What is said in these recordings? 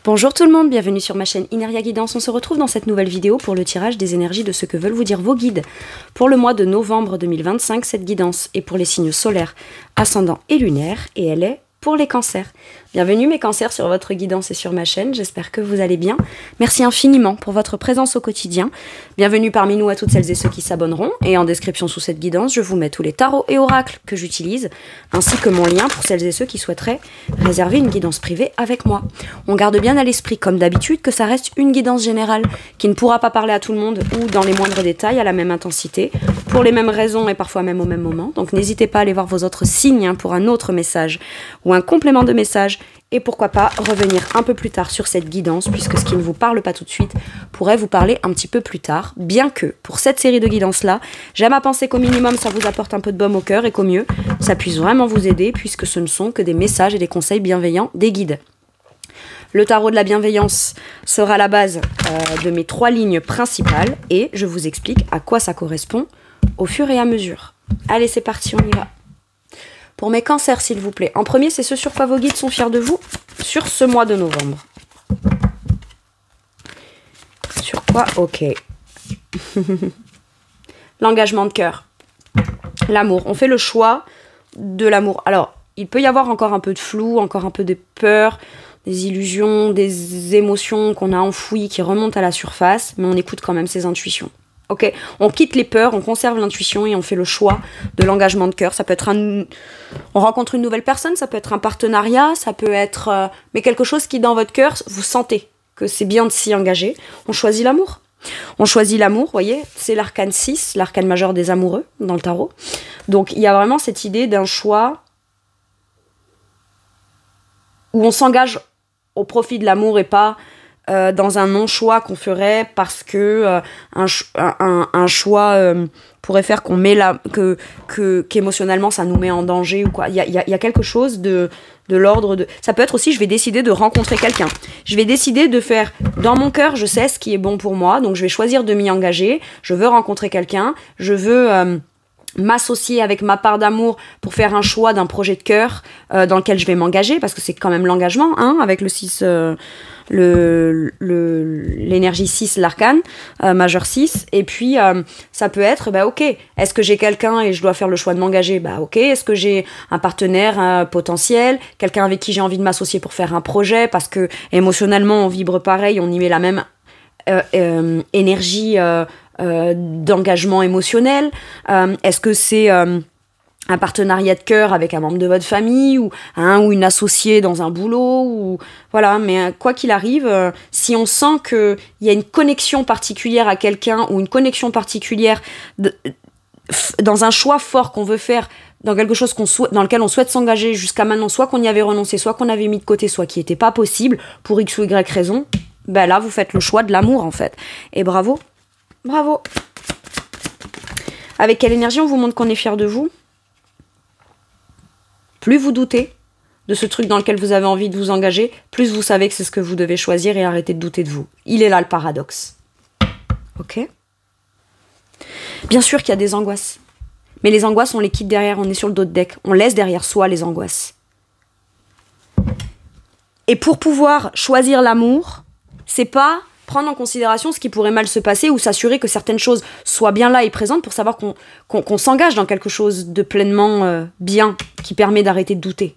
Bonjour tout le monde, bienvenue sur ma chaîne Ineria Guidance. On se retrouve dans cette nouvelle vidéo pour le tirage des énergies de ce que veulent vous dire vos guides. Pour le mois de novembre 2025, cette guidance est pour les signes solaires, ascendants et lunaires et elle est pour les cancers. Bienvenue mes cancers sur votre guidance et sur ma chaîne, j'espère que vous allez bien. Merci infiniment pour votre présence au quotidien. Bienvenue parmi nous à toutes celles et ceux qui s'abonneront. Et en description sous cette guidance, je vous mets tous les tarots et oracles que j'utilise, ainsi que mon lien pour celles et ceux qui souhaiteraient réserver une guidance privée avec moi. On garde bien à l'esprit, comme d'habitude, que ça reste une guidance générale, qui ne pourra pas parler à tout le monde ou dans les moindres détails à la même intensité, pour les mêmes raisons et parfois même au même moment. Donc n'hésitez pas à aller voir vos autres signes pour un autre message ou un complément de message. Et pourquoi pas revenir un peu plus tard sur cette guidance, puisque ce qui ne vous parle pas tout de suite pourrait vous parler un petit peu plus tard. Bien que, pour cette série de guidances-là, j'aime à penser qu'au minimum, ça vous apporte un peu de baume au cœur et qu'au mieux, ça puisse vraiment vous aider, puisque ce ne sont que des messages et des conseils bienveillants des guides. Le tarot de la bienveillance sera la base de mes 3 lignes principales, et je vous explique à quoi ça correspond au fur et à mesure. Allez, c'est parti, on y va. Pour mes cancers, s'il vous plaît. En premier, c'est ce sur quoi vos guides sont fiers de vous sur ce mois de novembre. Sur quoi? Ok. L'engagement de cœur. L'amour. On fait le choix de l'amour. Alors, il peut y avoir encore un peu de flou, encore un peu de peur, des illusions, des émotions qu'on a enfouies qui remontent à la surface, mais on écoute quand même ses intuitions. Ok, on quitte les peurs, on conserve l'intuition et on fait le choix de l'engagement de cœur. Ça peut être on rencontre une nouvelle personne, ça peut être un partenariat, ça peut être mais quelque chose qui dans votre cœur, vous sentez que c'est bien de s'y engager. On choisit l'amour. On choisit l'amour, vous voyez, c'est l'arcane 6, l'arcane majeur des amoureux dans le tarot. Donc il y a vraiment cette idée d'un choix où on s'engage au profit de l'amour et pas dans un non-choix qu'on ferait parce que un choix pourrait faire qu'on met qu'émotionnellement ça nous met en danger ou quoi. Il y a quelque chose de l'ordre de... Ça peut être aussi, je vais décider de rencontrer quelqu'un. Je vais décider de faire... Dans mon cœur, je sais ce qui est bon pour moi, donc je vais choisir de m'y engager. Je veux rencontrer quelqu'un, je veux... m'associer avec ma part d'amour pour faire un choix d'un projet de cœur dans lequel je vais m'engager, parce que c'est quand même l'engagement, hein, avec le 6, l'énergie 6, l'arcane, majeur 6, et puis ça peut être, bah ok, est-ce que j'ai quelqu'un et je dois faire le choix de m'engager? Bah ok, est-ce que j'ai un partenaire potentiel, quelqu'un avec qui j'ai envie de m'associer pour faire un projet, parce que émotionnellement on vibre pareil, on y met la même énergie d'engagement émotionnel. Est-ce que c'est un partenariat de cœur avec un membre de votre famille ou une associée dans un boulot ou voilà, mais quoi qu'il arrive, si on sent qu'il y a une connexion particulière à quelqu'un ou une connexion particulière dans un choix fort qu'on veut faire, dans quelque chose dans lequel on souhaite s'engager jusqu'à maintenant, soit qu'on y avait renoncé, soit qu'on avait mis de côté, soit qui n'était pas possible pour X ou Y raison, ben là vous faites le choix de l'amour en fait. Et bravo. Bravo. Avec quelle énergie on vous montre qu'on est fier de vous? Plus vous doutez de ce truc dans lequel vous avez envie de vous engager, plus vous savez que c'est ce que vous devez choisir et arrêter de douter de vous. Il est là le paradoxe. Ok? Bien sûr qu'il y a des angoisses. Mais les angoisses, on les quitte derrière, on est sur le dos de deck. On laisse derrière soi les angoisses. Et pour pouvoir choisir l'amour, c'est pas... prendre en considération ce qui pourrait mal se passer ou s'assurer que certaines choses soient bien là et présentes pour savoir qu'on s'engage dans quelque chose de pleinement bien, qui permet d'arrêter de douter.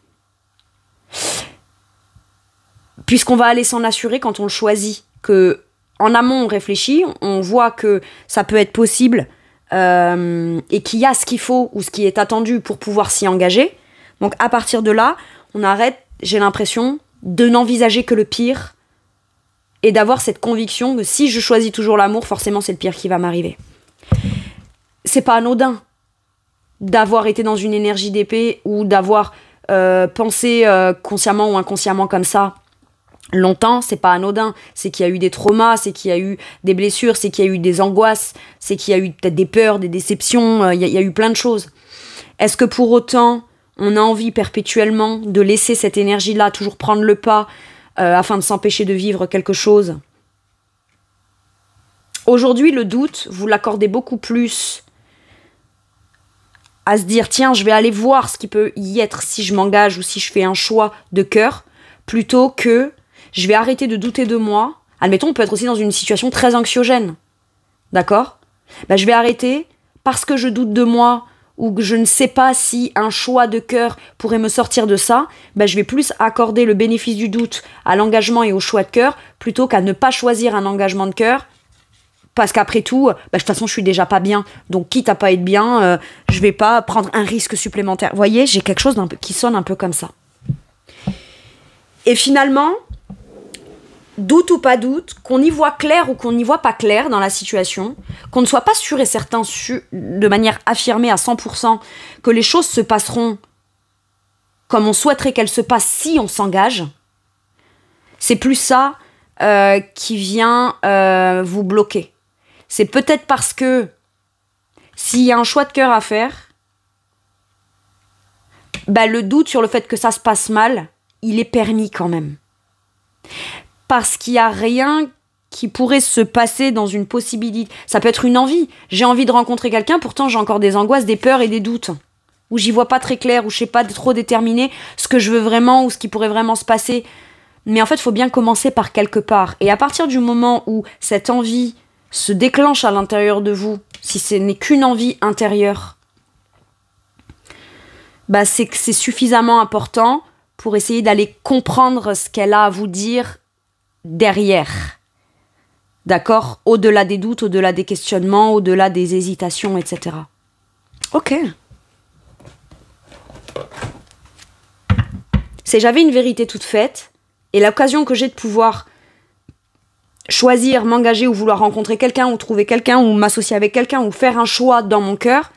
Puisqu'on va aller s'en assurer quand on le choisit, que en amont on réfléchit, on voit que ça peut être possible et qu'il y a ce qu'il faut ou ce qui est attendu pour pouvoir s'y engager. Donc à partir de là, on arrête, j'ai l'impression, de n'envisager que le pire et d'avoir cette conviction que si je choisis toujours l'amour, forcément c'est le pire qui va m'arriver. C'est pas anodin d'avoir été dans une énergie d'épée ou d'avoir pensé consciemment ou inconsciemment comme ça longtemps, c'est pas anodin. C'est qu'il y a eu des traumas, c'est qu'il y a eu des blessures, c'est qu'il y a eu des angoisses, c'est qu'il y a eu peut-être des peurs, des déceptions, il y a eu plein de choses. Est-ce que pour autant, on a envie perpétuellement de laisser cette énergie-là toujours prendre le pas afin de s'empêcher de vivre quelque chose? Aujourd'hui, le doute, vous l'accordez beaucoup plus à se dire, tiens, je vais aller voir ce qui peut y être si je m'engage ou si je fais un choix de cœur, plutôt que je vais arrêter de douter de moi. Admettons, on peut être aussi dans une situation très anxiogène. D'accord ? Ben, je vais arrêter parce que je doute de moi ou que je ne sais pas si un choix de cœur pourrait me sortir de ça. Ben, je vais plus accorder le bénéfice du doute à l'engagement et au choix de cœur plutôt qu'à ne pas choisir un engagement de cœur. Parce qu'après tout, ben, de toute façon, je suis déjà pas bien. Donc, quitte à pas être bien, je vais pas prendre un risque supplémentaire. Vous voyez, j'ai quelque chose qui sonne un peu comme ça. Et finalement, doute ou pas doute, qu'on y voit clair ou qu'on n'y voit pas clair dans la situation, qu'on ne soit pas sûr et certain de manière affirmée à 100% que les choses se passeront comme on souhaiterait qu'elles se passent si on s'engage, c'est plus ça qui vient vous bloquer. C'est peut-être parce que s'il y a un choix de cœur à faire, bah, le doute sur le fait que ça se passe mal, il est permis quand même. Parce qu'il n'y a rien qui pourrait se passer dans une possibilité. Ça peut être une envie. J'ai envie de rencontrer quelqu'un, pourtant j'ai encore des angoisses, des peurs et des doutes. Où j'y vois pas très clair, où je sais pas trop déterminer ce que je veux vraiment ou ce qui pourrait vraiment se passer. Mais en fait, il faut bien commencer par quelque part. Et à partir du moment où cette envie se déclenche à l'intérieur de vous, si ce n'est qu'une envie intérieure, bah c'est que c'est suffisamment important pour essayer d'aller comprendre ce qu'elle a à vous dire derrière. D'accord ? Au-delà des doutes, au-delà des questionnements, au-delà des hésitations, etc. Ok. J'avais une vérité toute faite, et l'occasion que j'ai de pouvoir choisir, m'engager ou vouloir rencontrer quelqu'un ou trouver quelqu'un ou m'associer avec quelqu'un ou faire un choix dans mon cœur.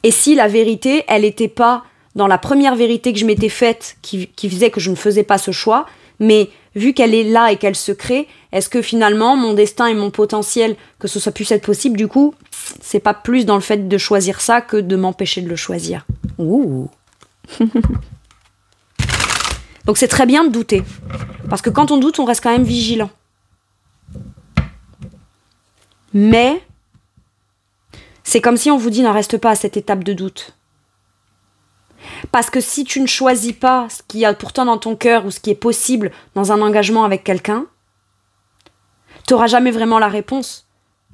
Et si la vérité, elle n'était pas dans la première vérité que je m'étais faite qui faisait que je ne faisais pas ce choix, mais vu qu'elle est là et qu'elle se crée, est-ce que finalement mon destin et mon potentiel, que ce soit puisse être possible, du coup, c'est pas plus dans le fait de choisir ça que de m'empêcher de le choisir. Ouh. Donc c'est très bien de douter. Parce que quand on doute, on reste quand même vigilant. Mais c'est comme si on vous dit n'en reste pas à cette étape de doute. Parce que si tu ne choisis pas ce qu'il y a pourtant dans ton cœur ou ce qui est possible dans un engagement avec quelqu'un, tu n'auras jamais vraiment la réponse.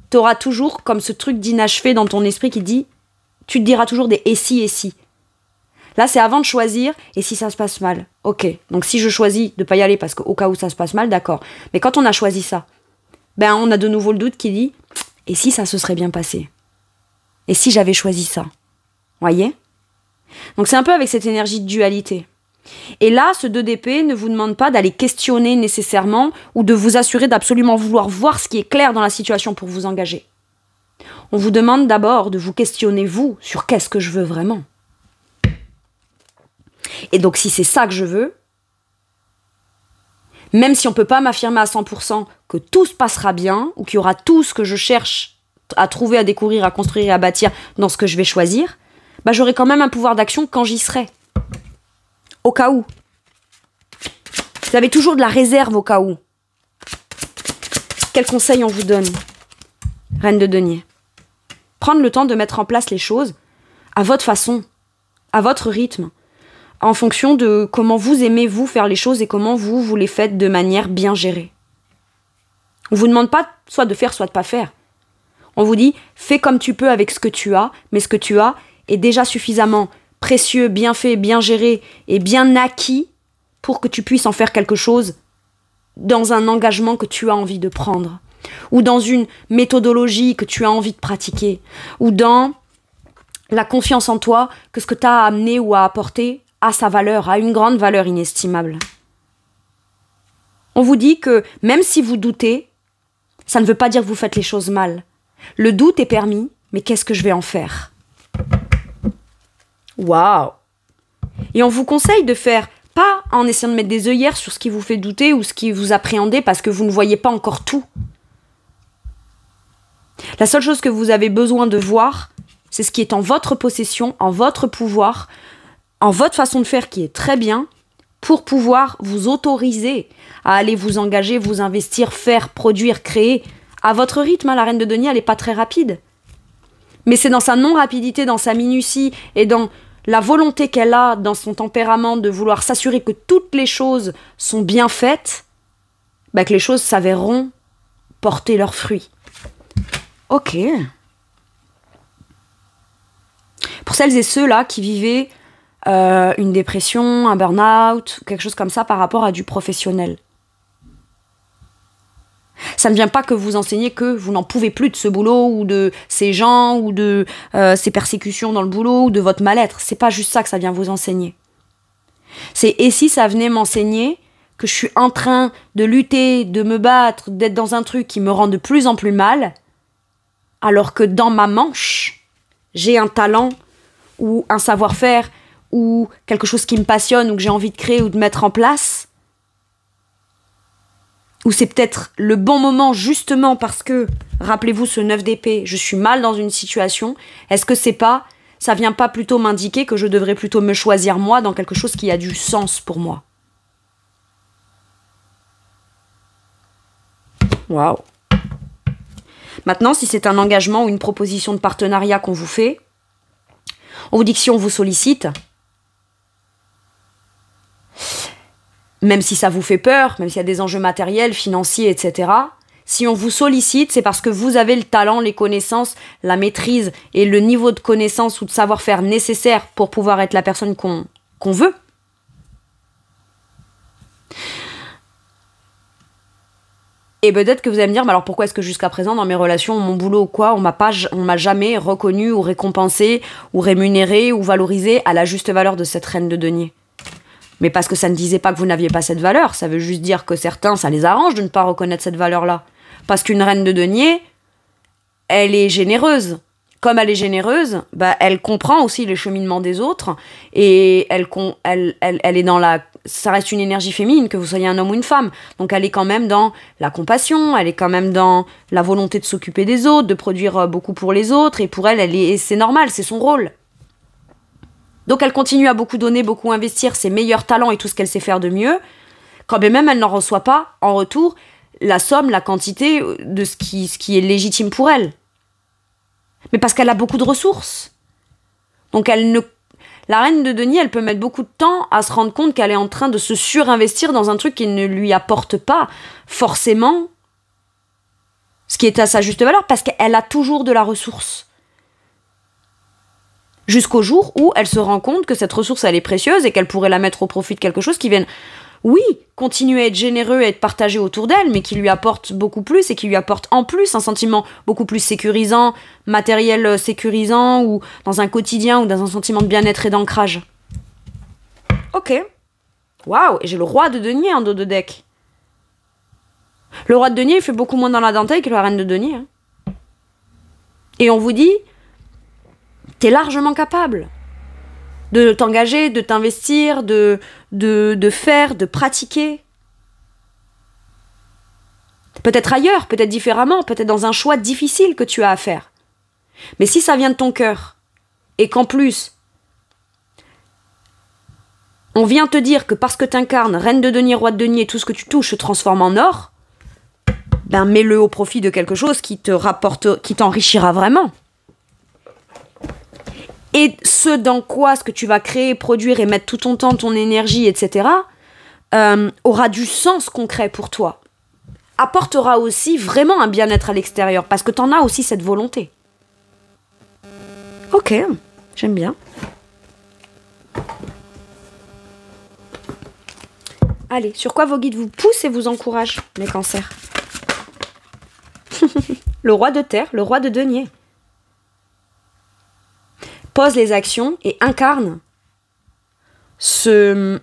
Tu auras toujours comme ce truc d'inachevé dans ton esprit qui dit, tu te diras toujours des et si et si. Là, c'est avant de choisir, et si ça se passe mal. Ok, donc si je choisis de ne pas y aller parce qu'au cas où ça se passe mal, d'accord. Mais quand on a choisi ça, ben on a de nouveau le doute qui dit, et si ça se serait bien passé ? Et si j'avais choisi ça ? Voyez ? Donc c'est un peu avec cette énergie de dualité. Et là, ce 2 d'épée ne vous demande pas d'aller questionner nécessairement ou de vous assurer d'absolument vouloir voir ce qui est clair dans la situation pour vous engager. On vous demande d'abord de vous questionner vous sur qu'est-ce que je veux vraiment. Et donc si c'est ça que je veux, même si on ne peut pas m'affirmer à 100% que tout se passera bien ou qu'il y aura tout ce que je cherche à trouver, à découvrir, à construire et à bâtir dans ce que je vais choisir, bah j'aurai quand même un pouvoir d'action quand j'y serai. Au cas où. Vous avez toujours de la réserve au cas où. Quel conseil on vous donne, Reine de denier ? Prendre le temps de mettre en place les choses à votre façon, à votre rythme, en fonction de comment vous aimez vous faire les choses et comment vous les faites de manière bien gérée. On vous demande pas soit de faire, soit de pas faire. On vous dit, fais comme tu peux avec ce que tu as, mais ce que tu as est déjà suffisamment précieux, bien fait, bien géré et bien acquis pour que tu puisses en faire quelque chose dans un engagement que tu as envie de prendre, ou dans une méthodologie que tu as envie de pratiquer, ou dans la confiance en toi que ce que tu as à amener ou à apporter a sa valeur, a une grande valeur inestimable. On vous dit que même si vous doutez, ça ne veut pas dire que vous faites les choses mal. Le doute est permis, mais qu'est-ce que je vais en faire ? Waouh ! Et on vous conseille de faire, pas en essayant de mettre des œillères sur ce qui vous fait douter ou ce qui vous appréhendez parce que vous ne voyez pas encore tout. La seule chose que vous avez besoin de voir, c'est ce qui est en votre possession, en votre pouvoir, en votre façon de faire qui est très bien, pour pouvoir vous autoriser à aller vous engager, vous investir, faire, produire, créer. À votre rythme, la Reine de denier, elle n'est pas très rapide. Mais c'est dans sa non-rapidité, dans sa minutie et dans la volonté qu'elle a dans son tempérament de vouloir s'assurer que toutes les choses sont bien faites, bah que les choses s'avéreront porter leurs fruits. Ok. Pour celles et ceux-là qui vivaient une dépression, un burn-out, quelque chose comme ça par rapport à du professionnel. Ça ne vient pas que vous enseignez que vous n'en pouvez plus de ce boulot ou de ces gens ou de ces persécutions dans le boulot ou de votre mal-être. C'est pas juste ça que ça vient vous enseigner. C'est et si ça venait m'enseigner que je suis en train de lutter, de me battre, d'être dans un truc qui me rend de plus en plus mal, alors que dans ma manche, j'ai un talent ou un savoir-faire ou quelque chose qui me passionne ou que j'ai envie de créer ou de mettre en place, ou c'est peut-être le bon moment justement parce que, rappelez-vous ce 9 d'épée, je suis mal dans une situation, est-ce que ça vient pas plutôt m'indiquer que je devrais plutôt me choisir moi dans quelque chose qui a du sens pour moi? Waouh. Maintenant, si c'est un engagement ou une proposition de partenariat qu'on vous fait, on vous dit que si on vous sollicite, même si ça vous fait peur, même s'il y a des enjeux matériels, financiers, etc., si on vous sollicite, c'est parce que vous avez le talent, les connaissances, la maîtrise et le niveau de connaissance ou de savoir-faire nécessaire pour pouvoir être la personne qu'on veut. Et peut-être que vous allez me dire, mais alors pourquoi est-ce que jusqu'à présent, dans mes relations, mon boulot ou quoi, on m'a jamais reconnu ou récompensé ou rémunéré ou valorisé à la juste valeur de cette reine de denier? Mais parce que ça ne disait pas que vous n'aviez pas cette valeur, ça veut juste dire que certains, ça les arrange de ne pas reconnaître cette valeur-là. Parce qu'une reine de denier, elle est généreuse. Comme elle est généreuse, bah, elle comprend aussi les cheminements des autres et elle est dans la... Ça reste une énergie féminine, que vous soyez un homme ou une femme. Donc elle est quand même dans la compassion, elle est quand même dans la volonté de s'occuper des autres, de produire beaucoup pour les autres, et pour elle c'est normal, c'est son rôle. Donc elle continue à beaucoup donner, beaucoup investir ses meilleurs talents et tout ce qu'elle sait faire de mieux, quand bien même elle n'en reçoit pas en retour la somme, la quantité de ce qui est légitime pour elle. Mais parce qu'elle a beaucoup de ressources. Donc la reine de denier, elle peut mettre beaucoup de temps à se rendre compte qu'elle est en train de se surinvestir dans un truc qui ne lui apporte pas forcément ce qui est à sa juste valeur, parce qu'elle a toujours de la ressource. Jusqu'au jour où elle se rend compte que cette ressource, elle est précieuse et qu'elle pourrait la mettre au profit de quelque chose qui vienne, oui, continuer à être généreux et à être partagé autour d'elle, mais qui lui apporte beaucoup plus et qui lui apporte en plus un sentiment beaucoup plus sécurisant, matériel sécurisant, ou dans un quotidien, ou dans un sentiment de bien-être et d'ancrage. Ok. Waouh, et j'ai le roi de denier en dos de deck. Le roi de denier, il fait beaucoup moins dans la dentelle que la reine de denier. Hein. Et on vous dit... T'es largement capable de t'engager, de t'investir, de faire, de pratiquer. Peut-être ailleurs, peut-être différemment, peut-être dans un choix difficile que tu as à faire. Mais si ça vient de ton cœur, et qu'en plus, on vient te dire que parce que t'incarnes reine de denier, roi de denier, tout ce que tu touches se transforme en or, ben mets-le au profit de quelque chose qui te rapporte, qui t'enrichira vraiment. Et ce que tu vas créer, produire et mettre tout ton temps, ton énergie, etc., aura du sens concret pour toi. Apportera aussi vraiment un bien-être à l'extérieur, parce que t'en as aussi cette volonté. Ok, j'aime bien. Allez, sur quoi vos guides vous poussent et vous encouragent, mes cancers? Le roi de terre, le roi de denier. Pose les actions et incarne cet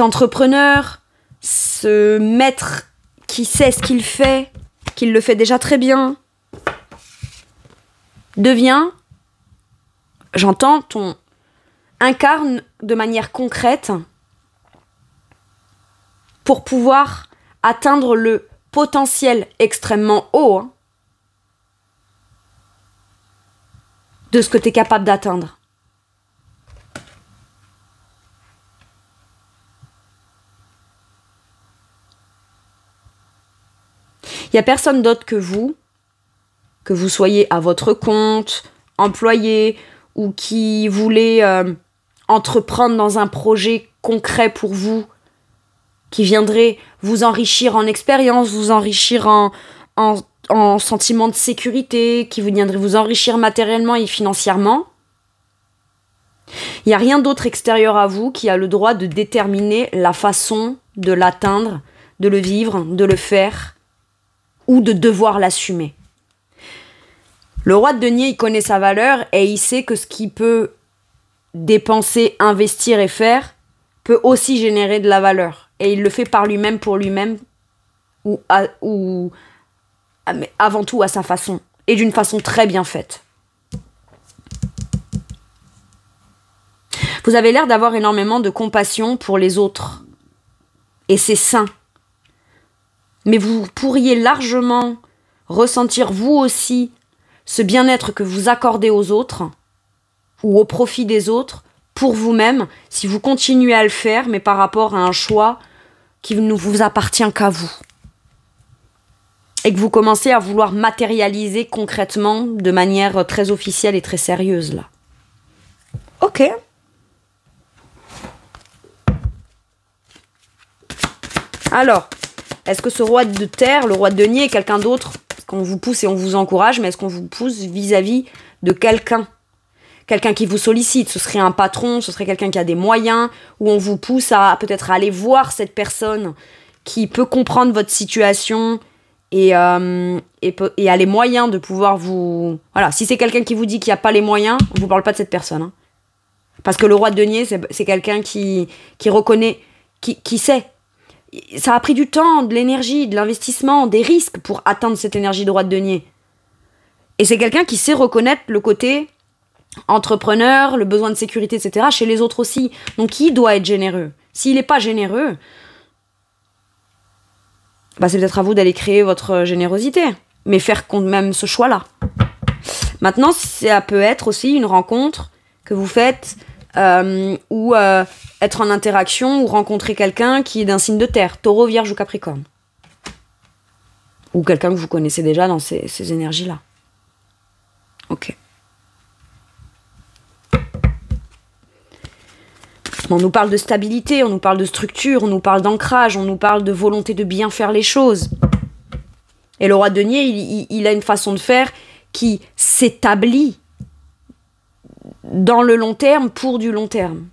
entrepreneur, ce maître qui sait ce qu'il fait, qu'il le fait déjà très bien. Incarne de manière concrète pour pouvoir atteindre le potentiel extrêmement haut, hein, de ce que tu es capable d'atteindre. Il n'y a personne d'autre que vous soyez à votre compte, employé, ou qui voulait entreprendre dans un projet concret pour vous, qui viendrait vous enrichir en expérience, vous enrichir en sentiment de sécurité, qui viendrait vous enrichir matériellement et financièrement. Il n'y a rien d'autre extérieur à vous qui a le droit de déterminer la façon de l'atteindre, de le vivre, de le faire, ou de devoir l'assumer. Le roi de denier, il connaît sa valeur et il sait que ce qu'il peut dépenser, investir et faire peut aussi générer de la valeur. Et il le fait par lui-même, pour lui-même, ou avant tout à sa façon, et d'une façon très bien faite. Vous avez l'air d'avoir énormément de compassion pour les autres, et c'est sain. Mais vous pourriez largement ressentir vous aussi ce bien-être que vous accordez aux autres, ou au profit des autres, pour vous-même, si vous continuez à le faire, mais par rapport à un choix qui ne vous appartient qu'à vous. Et que vous commencez à vouloir matérialiser concrètement, de manière très officielle et très sérieuse, là. Ok. Alors, est-ce que ce roi de terre, le roi de denier, est quelqu'un d'autre? Parce qu'on vous pousse et on vous encourage, mais est-ce qu'on vous pousse vis-à-vis de quelqu'un? Quelqu'un qui vous sollicite, ce serait un patron, ce serait quelqu'un qui a des moyens, ou on vous pousse à peut-être aller voir cette personne qui peut comprendre votre situation et a les moyens de pouvoir vous... Voilà, si c'est quelqu'un qui vous dit qu'il n'y a pas les moyens, on ne vous parle pas de cette personne. Hein. Parce que le roi de denier, c'est quelqu'un qui reconnaît, qui sait. Ça a pris du temps, de l'énergie, de l'investissement, des risques pour atteindre cette énergie de roi de denier. Et c'est quelqu'un qui sait reconnaître le côté entrepreneur, le besoin de sécurité, etc. chez les autres aussi. Donc il doit être généreux. S'il n'est pas généreux, bah c'est peut-être à vous d'aller créer votre générosité, mais faire quand même ce choix-là. Maintenant, ça peut être aussi une rencontre que vous faites ou être en interaction ou rencontrer quelqu'un qui est d'un signe de terre, taureau, vierge ou capricorne. Ou quelqu'un que vous connaissez déjà dans ces énergies-là. Ok. On nous parle de stabilité, on nous parle de structure, on nous parle d'ancrage, on nous parle de volonté de bien faire les choses. Et le roi de denier, il a une façon de faire qui s'établit dans le long terme pour du long terme.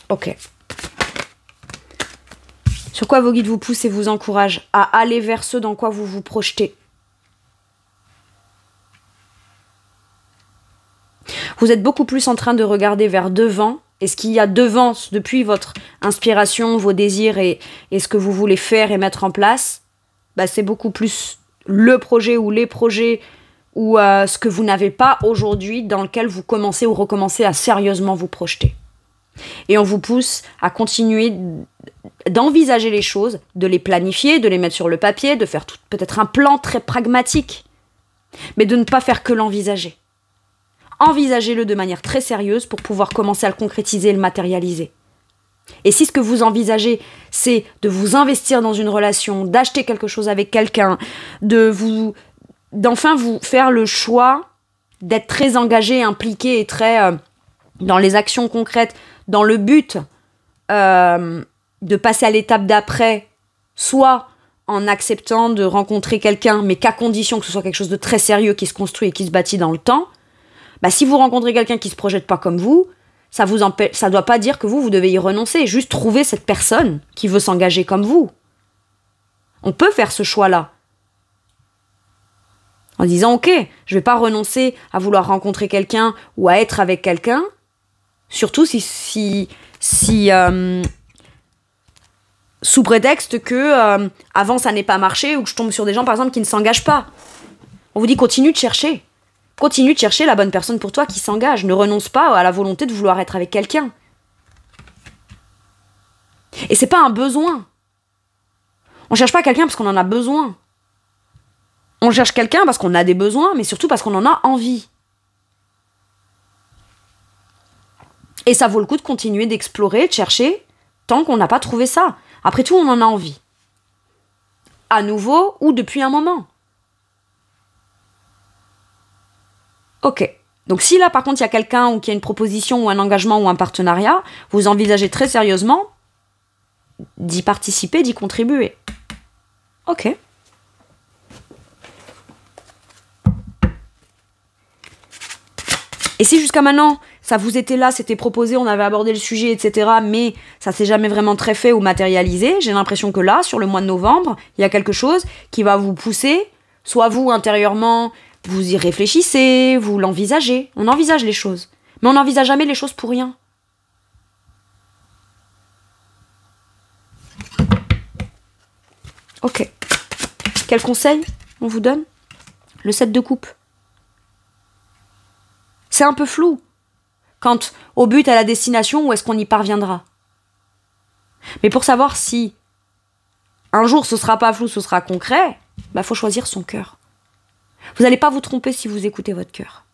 Ok. Sur quoi vos guides vous poussent et vous encouragent à aller vers ce dans quoi vous vous projetez. Vous êtes beaucoup plus en train de regarder vers devant. Et ce qu'il y a devant, depuis votre inspiration, vos désirs et ce que vous voulez faire et mettre en place, bah c'est beaucoup plus le projet ou les projets ou ce que vous n'avez pas aujourd'hui dans lequel vous commencez ou recommencez à sérieusement vous projeter. Et on vous pousse à continuer d'envisager les choses, de les planifier, de les mettre sur le papier, de faire peut-être un plan très pragmatique, mais de ne pas faire que l'envisager. Envisagez-le de manière très sérieuse pour pouvoir commencer à le concrétiser et le matérialiser. Et si ce que vous envisagez, c'est de vous investir dans une relation, d'acheter quelque chose avec quelqu'un, d'enfin vous faire le choix d'être très engagé, impliqué et très dans les actions concrètes, dans le but de passer à l'étape d'après, soit en acceptant de rencontrer quelqu'un, mais qu'à condition que ce soit quelque chose de très sérieux qui se construit et qui se bâtit dans le temps, bah, si vous rencontrez quelqu'un qui se projette pas comme vous, ça doit pas dire que vous devez y renoncer. Juste trouver cette personne qui veut s'engager comme vous. On peut faire ce choix-là. En disant, ok, je vais pas renoncer à vouloir rencontrer quelqu'un ou à être avec quelqu'un. Surtout si sous prétexte que avant ça n'ait pas marché ou que je tombe sur des gens, par exemple, qui ne s'engagent pas. On vous dit, continue de chercher. Continue de chercher la bonne personne pour toi qui s'engage. Ne renonce pas à la volonté de vouloir être avec quelqu'un. Et c'est pas un besoin. On cherche pas quelqu'un parce qu'on en a besoin. On cherche quelqu'un parce qu'on a des besoins, mais surtout parce qu'on en a envie. Et ça vaut le coup de continuer d'explorer, de chercher, tant qu'on n'a pas trouvé ça. Après tout, on en a envie. À nouveau ou depuis un moment. Ok, Donc si là, par contre, il y a quelqu'un ou qu'il y a une proposition ou un engagement ou un partenariat, vous envisagez très sérieusement d'y participer, d'y contribuer. Ok. Et si jusqu'à maintenant, ça vous était là, c'était proposé, on avait abordé le sujet, etc., mais ça s'est jamais vraiment très fait ou matérialisé, j'ai l'impression que là, sur le mois de novembre, il y a quelque chose qui va vous pousser, soit vous, intérieurement, vous y réfléchissez, vous l'envisagez. On envisage les choses. Mais on n'envisage jamais les choses pour rien. Ok. Quel conseil on vous donne? Le 7 de coupe. C'est un peu flou. Quant au but, à la destination, où est-ce qu'on y parviendra? Mais pour savoir si un jour ce sera pas flou, ce sera concret, bah faut choisir son cœur. Vous n'allez pas vous tromper si vous écoutez votre cœur.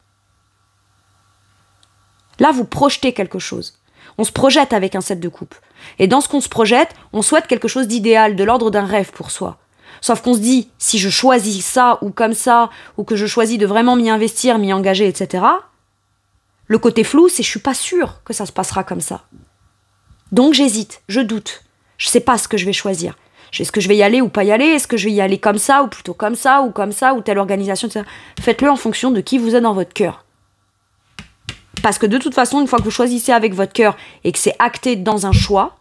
Là, vous projetez quelque chose. On se projette avec un 7 de coupe. Et dans ce qu'on se projette, on souhaite quelque chose d'idéal, de l'ordre d'un rêve pour soi. Sauf qu'on se dit, si je choisis ça ou comme ça, ou que je choisis de vraiment m'y investir, m'y engager, etc., le côté flou, c'est je suis pas sûre que ça se passera comme ça. Donc j'hésite, je doute. Je sais pas ce que je vais choisir. Est-ce que je vais y aller ou pas y aller? Est-ce que je vais y aller comme ça, ou plutôt comme ça, ou telle organisation, etc. Faites-le en fonction de qui vous êtes dans votre cœur. Parce que de toute façon, une fois que vous choisissez avec votre cœur et que c'est acté dans un choix,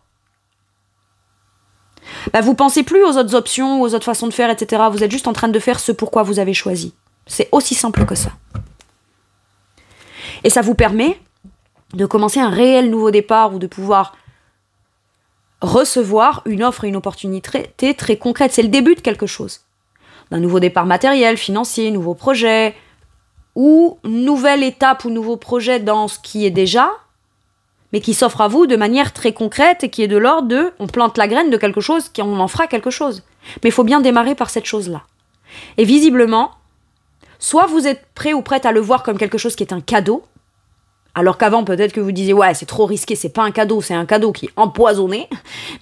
bah vous pensez plus aux autres options, aux autres façons de faire, etc. Vous êtes juste en train de faire ce pourquoi vous avez choisi. C'est aussi simple que ça. Et ça vous permet de commencer un réel nouveau départ ou de pouvoir recevoir une offre et une opportunité très concrète. C'est le début de quelque chose. D'un nouveau départ matériel, financier, nouveau projet, ou nouvelle étape ou nouveau projet dans ce qui est déjà, mais qui s'offre à vous de manière très concrète et qui est de l'ordre de on plante la graine de quelque chose, on en fera quelque chose. Mais il faut bien démarrer par cette chose-là. Et visiblement, soit vous êtes prêt ou prête à le voir comme quelque chose qui est un cadeau, alors qu'avant, peut-être que vous disiez « Ouais, c'est trop risqué, c'est pas un cadeau, c'est un cadeau qui est empoisonné. »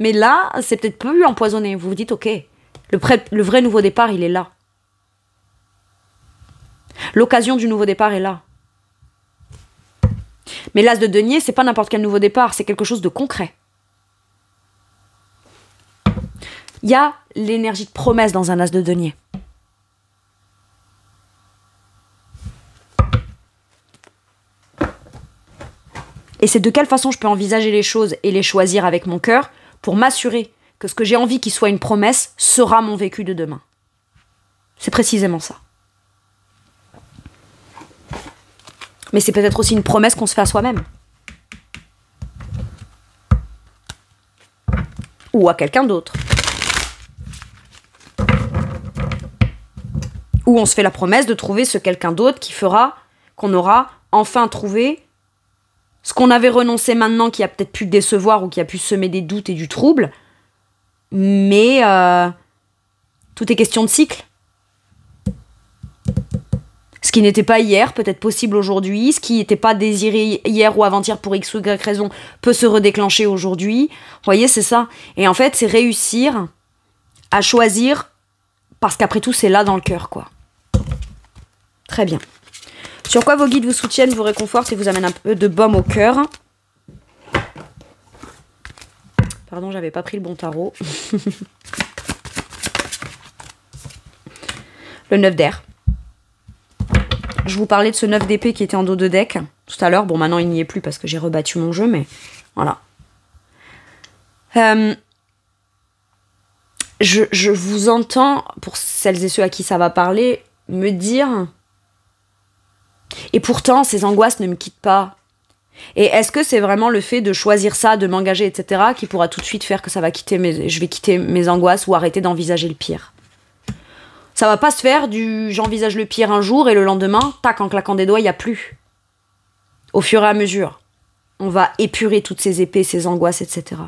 Mais là, c'est peut-être plus empoisonné. Vous vous dites « Ok, le vrai nouveau départ, il est là. L'occasion du nouveau départ est là. » Mais l'as de denier, c'est pas n'importe quel nouveau départ, c'est quelque chose de concret. Il y a l'énergie de promesse dans un as de denier. Et c'est de quelle façon je peux envisager les choses et les choisir avec mon cœur pour m'assurer que ce que j'ai envie qu'il soit une promesse sera mon vécu de demain. C'est précisément ça. Mais c'est peut-être aussi une promesse qu'on se fait à soi-même. Ou à quelqu'un d'autre. Ou on se fait la promesse de trouver ce quelqu'un d'autre qui fera qu'on aura enfin trouvé ce qu'on avait renoncé maintenant, qui a peut-être pu décevoir ou qui a pu semer des doutes et du trouble. Mais tout est question de cycle. Ce qui n'était pas hier, peut être possible aujourd'hui. Ce qui n'était pas désiré hier ou avant-hier pour X ou Y raison peut se redéclencher aujourd'hui. Vous voyez, c'est ça. Et en fait, c'est réussir à choisir, parce qu'après tout, c'est là dans le cœur, quoi. Très bien. Sur quoi vos guides vous soutiennent, vous réconfortent et vous amènent un peu de baume au cœur. Pardon, j'avais pas pris le bon tarot. Le 9 d'air. Je vous parlais de ce 9 d'épée qui était en dos de deck tout à l'heure. Bon, maintenant, il n'y est plus parce que j'ai rebattu mon jeu, mais voilà. Je vous entends, pour celles et ceux à qui ça va parler, me dire... Et pourtant, ces angoisses ne me quittent pas. Et est-ce que c'est vraiment le fait de choisir ça, de m'engager, etc., qui pourra tout de suite faire que ça va je vais quitter mes angoisses ou arrêter d'envisager le pire? Ça va pas se faire du j'envisage le pire un jour et le lendemain, tac, en claquant des doigts, il n'y a plus. Au fur et à mesure, on va épurer toutes ces épées, ces angoisses, etc.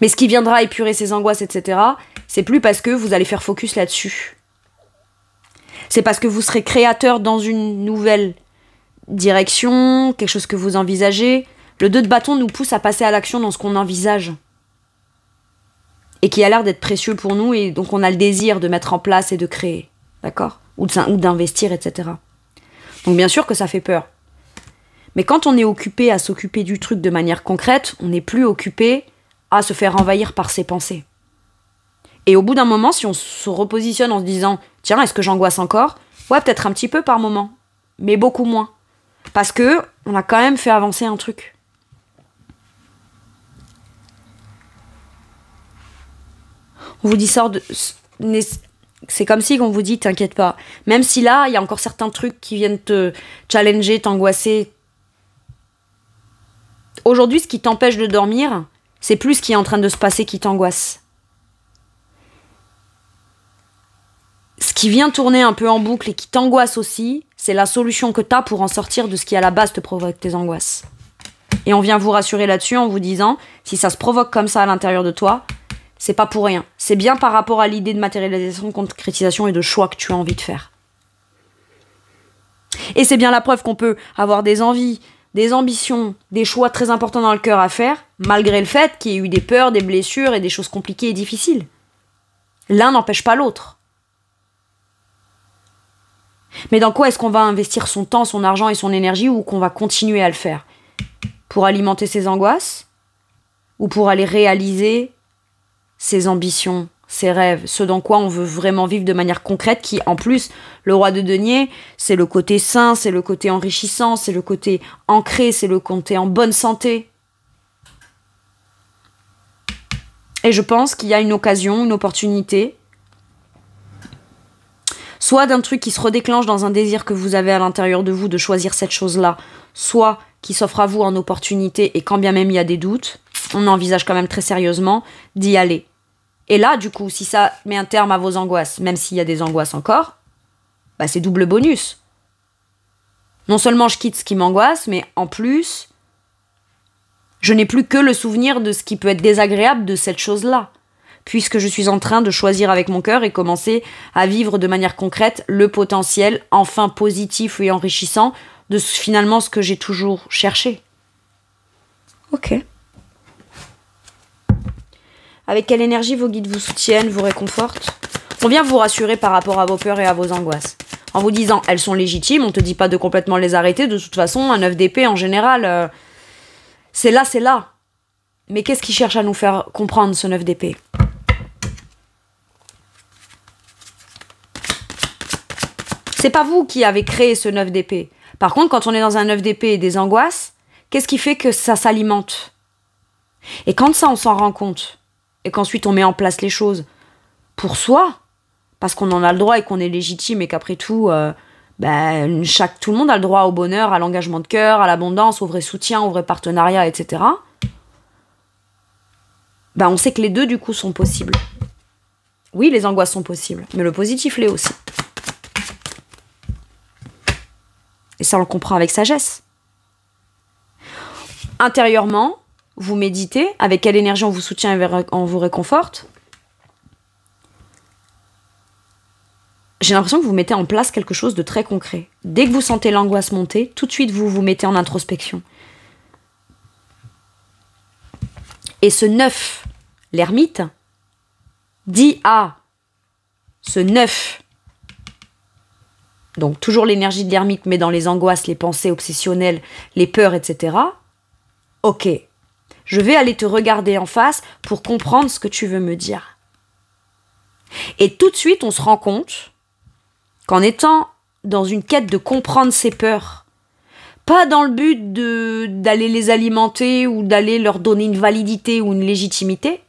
Mais ce qui viendra épurer ces angoisses, etc., c'est plus parce que vous allez faire focus là-dessus. C'est parce que vous serez créateur dans une nouvelle direction, quelque chose que vous envisagez. Le 2 de bâton nous pousse à passer à l'action dans ce qu'on envisage. Et qui a l'air d'être précieux pour nous, et donc on a le désir de mettre en place et de créer. d'accord? Ou d'investir, etc. Donc bien sûr que ça fait peur. Mais quand on est occupé à s'occuper du truc de manière concrète, on n'est plus occupé à se faire envahir par ses pensées. Et au bout d'un moment, si on se repositionne en se disant « Tiens, est-ce que j'angoisse encore ?» Ouais, peut-être un petit peu par moment, mais beaucoup moins. Parce que on a quand même fait avancer un truc. On vous dit c'est comme si on vous dit « T'inquiète pas ». Même si là, il y a encore certains trucs qui viennent te challenger, t'angoisser. Aujourd'hui, ce qui t'empêche de dormir, c'est plus ce qui est en train de se passer qui t'angoisse. Ce qui vient tourner un peu en boucle et qui t'angoisse aussi, c'est la solution que tu as pour en sortir de ce qui à la base te provoque tes angoisses. Et on vient vous rassurer là-dessus en vous disant, si ça se provoque comme ça à l'intérieur de toi, c'est pas pour rien. C'est bien par rapport à l'idée de matérialisation, de concrétisation et de choix que tu as envie de faire. Et c'est bien la preuve qu'on peut avoir des envies, des ambitions, des choix très importants dans le cœur à faire, malgré le fait qu'il y ait eu des peurs, des blessures et des choses compliquées et difficiles. L'un n'empêche pas l'autre. Mais dans quoi est-ce qu'on va investir son temps, son argent et son énergie, ou qu'on va continuer à le faire? Pour alimenter ses angoisses? Ou pour aller réaliser ses ambitions, ses rêves, ce dans quoi on veut vraiment vivre de manière concrète, qui, en plus, le roi de denier, c'est le côté sain, c'est le côté enrichissant, c'est le côté ancré, c'est le côté en bonne santé. Et je pense qu'il y a une occasion, une opportunité, soit d'un truc qui se redéclenche dans un désir que vous avez à l'intérieur de vous de choisir cette chose-là, soit qui s'offre à vous en opportunité, et quand bien même il y a des doutes, on envisage quand même très sérieusement d'y aller. Et là, du coup, si ça met un terme à vos angoisses, même s'il y a des angoisses encore, bah c'est double bonus. Non seulement je quitte ce qui m'angoisse, mais en plus, je n'ai plus que le souvenir de ce qui peut être désagréable de cette chose-là, puisque je suis en train de choisir avec mon cœur et commencer à vivre de manière concrète le potentiel enfin positif et enrichissant de finalement ce que j'ai toujours cherché. Ok. Avec quelle énergie vos guides vous soutiennent, vous réconfortent? On vient vous rassurer par rapport à vos peurs et à vos angoisses. En vous disant, elles sont légitimes, on te dit pas de complètement les arrêter, de toute façon, un 9 d'épée en général, c'est là, c'est là. Mais qu'est-ce qui cherche à nous faire comprendre ce 9 d'épée? C'est pas vous qui avez créé ce 9 d'épée. Par contre, quand on est dans un 9 d'épée et des angoisses, qu'est-ce qui fait que ça s'alimente? Et quand ça, on s'en rend compte, et qu'ensuite on met en place les choses pour soi, parce qu'on en a le droit et qu'on est légitime et qu'après tout, tout le monde a le droit au bonheur, à l'engagement de cœur, à l'abondance, au vrai soutien, au vrai partenariat, etc. On sait que les deux, du coup, sont possibles. Oui, les angoisses sont possibles, mais le positif l'est aussi. Et ça, on le comprend avec sagesse. Intérieurement, vous méditez, avec quelle énergie on vous soutient et on vous réconforte. J'ai l'impression que vous mettez en place quelque chose de très concret. Dès que vous sentez l'angoisse monter, tout de suite vous vous mettez en introspection. Et ce 9, l'ermite, dit à ce 9, donc toujours l'énergie de l'ermite, mais dans les angoisses, les pensées obsessionnelles, les peurs, etc. Ok, je vais aller te regarder en face pour comprendre ce que tu veux me dire. Et tout de suite, on se rend compte qu'en étant dans une quête de comprendre ses peurs, pas dans le but d'aller les alimenter ou d'aller leur donner une validité ou une légitimité,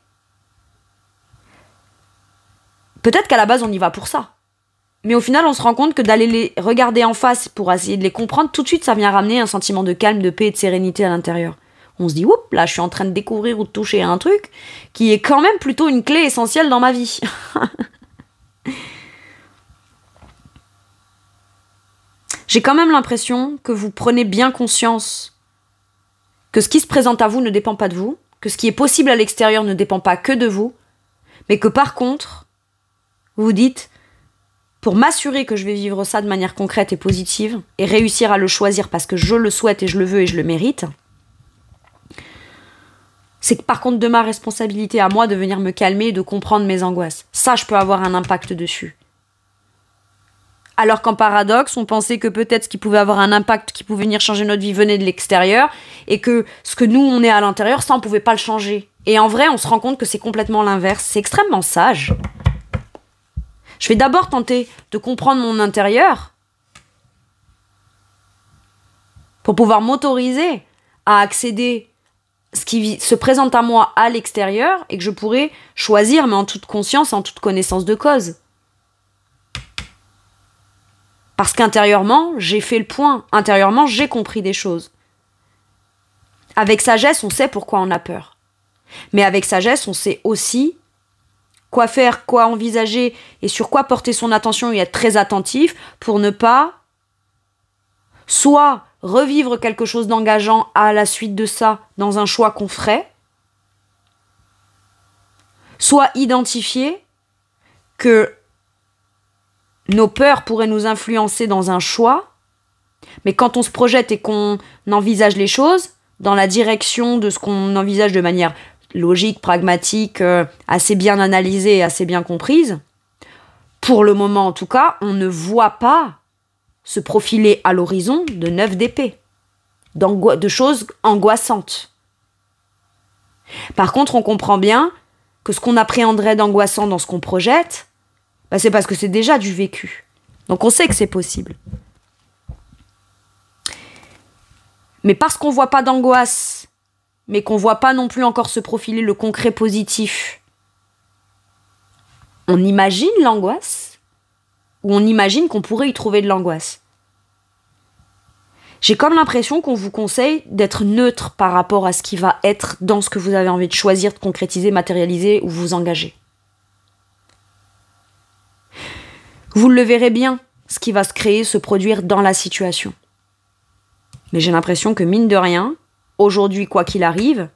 peut-être qu'à la base, on y va pour ça. Mais au final, on se rend compte que d'aller les regarder en face pour essayer de les comprendre, tout de suite, ça vient ramener un sentiment de calme, de paix et de sérénité à l'intérieur. On se dit, oups, là, je suis en train de découvrir ou de toucher à un truc qui est quand même plutôt une clé essentielle dans ma vie. J'ai quand même l'impression que vous prenez bien conscience que ce qui se présente à vous ne dépend pas de vous, que ce qui est possible à l'extérieur ne dépend pas que de vous, mais que par contre, vous vous dites, pour m'assurer que je vais vivre ça de manière concrète et positive, et réussir à le choisir parce que je le souhaite et je le veux et je le mérite, c'est que par contre de ma responsabilité à moi de venir me calmer et de comprendre mes angoisses. Ça, je peux avoir un impact dessus. Alors qu'en paradoxe, on pensait que peut-être ce qui pouvait avoir un impact, qui pouvait venir changer notre vie, venait de l'extérieur, et que ce que nous, on est à l'intérieur, ça, on pouvait pas le changer. Et en vrai, on se rend compte que c'est complètement l'inverse. C'est extrêmement sage. Je vais d'abord tenter de comprendre mon intérieur pour pouvoir m'autoriser à accéder à ce qui se présente à moi à l'extérieur et que je pourrais choisir, mais en toute conscience, en toute connaissance de cause. Parce qu'intérieurement, j'ai fait le point. Intérieurement, j'ai compris des choses. Avec sagesse, on sait pourquoi on a peur. Mais avec sagesse, on sait aussi quoi faire, quoi envisager et sur quoi porter son attention et être très attentif pour ne pas soit revivre quelque chose d'engageant à la suite de ça dans un choix qu'on ferait, soit identifier que nos peurs pourraient nous influencer dans un choix, mais quand on se projette et qu'on envisage les choses dans la direction de ce qu'on envisage de manière logique, pragmatique, assez bien analysée et assez bien comprise, pour le moment en tout cas, on ne voit pas se profiler à l'horizon de 9 d'épée, de choses angoissantes. Par contre, on comprend bien que ce qu'on appréhenderait d'angoissant dans ce qu'on projette, c'est parce que c'est déjà du vécu. Donc on sait que c'est possible. Mais parce qu'on ne voit pas d'angoisse, mais qu'on ne voit pas non plus encore se profiler le concret positif, on imagine l'angoisse ou on imagine qu'on pourrait y trouver de l'angoisse. J'ai comme l'impression qu'on vous conseille d'être neutre par rapport à ce qui va être dans ce que vous avez envie de choisir, de concrétiser, matérialiser ou vous engager. Vous le verrez bien, ce qui va se créer, se produire dans la situation. Mais j'ai l'impression que mine de rien, aujourd'hui, quoi qu'il arrive,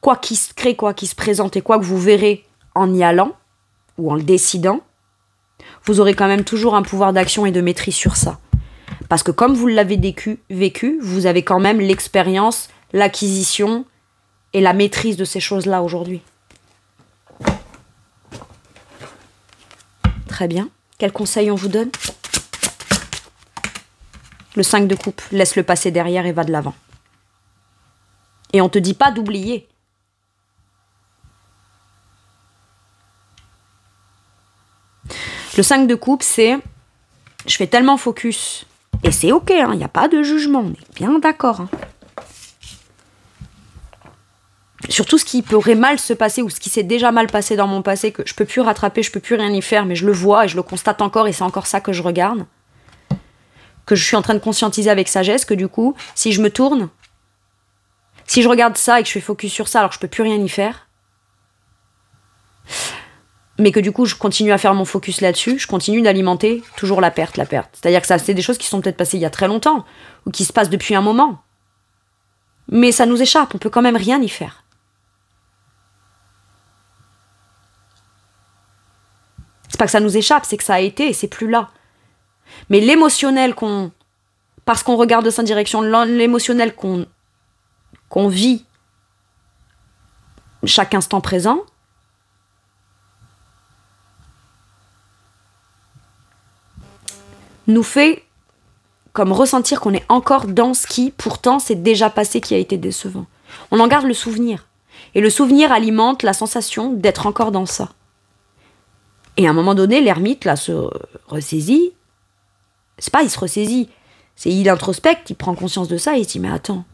quoi qu'il se crée, quoi qu'il se présente et quoi que vous verrez en y allant ou en le décidant, vous aurez quand même toujours un pouvoir d'action et de maîtrise sur ça. Parce que comme vous l'avez vécu, vous avez quand même l'expérience, l'acquisition et la maîtrise de ces choses-là aujourd'hui. Très bien. Quel conseil on vous donne ? Le 5 de coupe, laisse-le passer derrière et va de l'avant. Et on te dit pas d'oublier. Le 5 de coupe, c'est je fais tellement focus. Et c'est ok, il n'y a pas de jugement, on est bien d'accord. Surtout ce qui pourrait mal se passer ou ce qui s'est déjà mal passé dans mon passé, que je peux plus rattraper, je peux plus rien y faire, mais je le vois et je le constate encore et c'est encore ça que je regarde. Que je suis en train de conscientiser avec sagesse, que du coup, si je me tourne, si je regarde ça et que je fais focus sur ça alors que je peux plus rien y faire, mais que du coup je continue à faire mon focus là-dessus, je continue d'alimenter toujours la perte. C'est-à-dire que ça, c'est des choses qui sont peut-être passées il y a très longtemps, ou qui se passent depuis un moment. Mais ça nous échappe, on peut quand même rien y faire. C'est pas que ça nous échappe, c'est que ça a été et c'est plus là. Mais l'émotionnel parce qu'on regarde de sa direction, l'émotionnel qu'on vit chaque instant présent, nous fait comme ressentir qu'on est encore dans ce qui, pourtant, s'est déjà passé, qui a été décevant. On en garde le souvenir. Et le souvenir alimente la sensation d'être encore dans ça. Et à un moment donné, l'ermite, là, se ressaisit. C'est pas il se ressaisit. C'est il introspecte, il prend conscience de ça et il se dit, mais attends.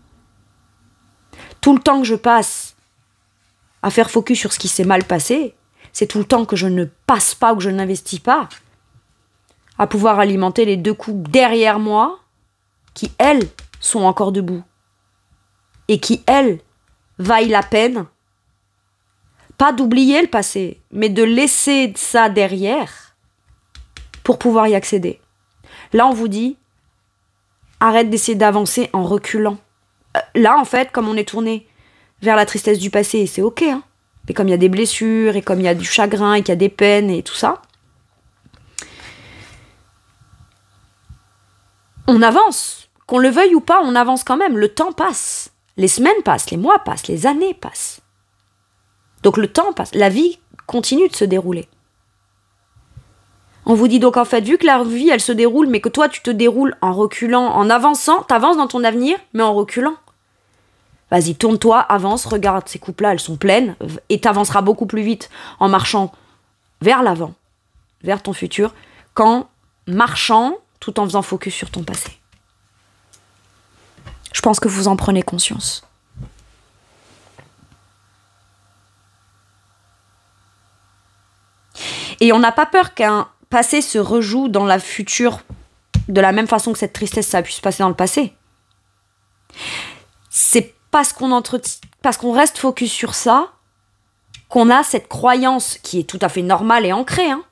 Tout le temps que je passe à faire focus sur ce qui s'est mal passé, c'est tout le temps que je ne passe pas ou que je n'investis pas à pouvoir alimenter les 2 coups derrière moi qui, elles, sont encore debout. Et qui, elles, vaillent la peine, pas d'oublier le passé, mais de laisser ça derrière pour pouvoir y accéder. Là, on vous dit, arrête d'essayer d'avancer en reculant. Là, en fait, comme on est tourné vers la tristesse du passé, et c'est ok, hein, mais comme il y a des blessures, et comme il y a du chagrin, et qu'il y a des peines, et tout ça, on avance. Qu'on le veuille ou pas, on avance quand même. Le temps passe. Les semaines passent, les mois passent, les années passent. Donc le temps passe. La vie continue de se dérouler. On vous dit donc en fait, vu que la vie elle se déroule, mais que toi tu te déroules en reculant, en avançant, t'avances dans ton avenir, mais en reculant. Vas-y, tourne-toi, avance, regarde, ces coupes-là, elles sont pleines, et t'avanceras beaucoup plus vite en marchant vers l'avant, vers ton futur, qu'en marchant tout en faisant focus sur ton passé. Je pense que vous en prenez conscience. Et on n'a pas peur qu'un passé se rejoue dans la future de la même façon que cette tristesse, ça a pu se passer dans le passé. C'est parce qu'on reste focus sur ça, qu'on a cette croyance qui est tout à fait normale et ancrée, hein,